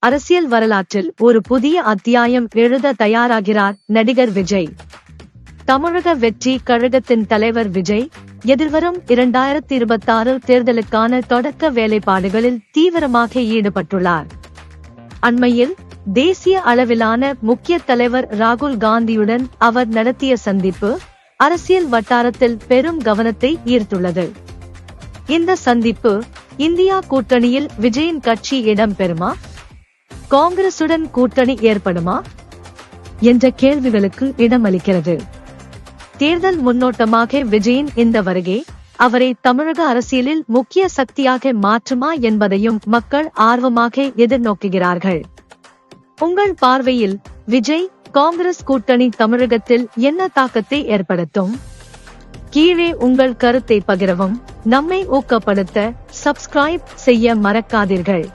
அரசியல் வரலாற்றில் ஒரு புதிய அத்தியாயம் எழுத தயாராகிறார் நடிகர் விஜய். தமிழக வெற்றி கழகத்தின் தலைவர் விஜய் எதிர்வரும் 2026 தேர்தலுக்கான தொடக்க வேலைப்பாடுகளில் தீவிரமாக ஈடுபட்டுள்ளார். அண்மையில் தேசிய அளவிலான முக்கிய தலைவர் ராகுல் காந்தியுடன் அவர் நடத்திய சந்திப்பு அரசியல் வட்டாரத்தில் பெரும் கவனத்தை ஈர்த்துள்ளது. இந்த சந்திப்பு இந்தியா கூட்டணியில் விஜயின் கட்சி இடம் பெறுமா, காங்கிரசுடன் கூட்டணி ஏற்படுமா என்ற கேள்விகளுக்கு இடமளிக்கிறது. தேர்தல் முன்னோட்டமாக விஜயின் இந்த வருகை அவரை தமிழக அரசியலில் முக்கிய சக்தியாக மாற்றுமா என்பதையும் மக்கள் ஆர்வமாக எதிர்நோக்குகிறார்கள். உங்கள் பார்வையில் விஜய் காங்கிரஸ் கூட்டணி தமிழகத்தில் என்ன தாக்கத்தை ஏற்படுத்தும்? கீழே உங்கள் கருத்தை பகிரவும். நம்மை ஊக்கப்படுத்த சப்ஸ்கிரைப் செய்ய மறக்காதீர்கள்.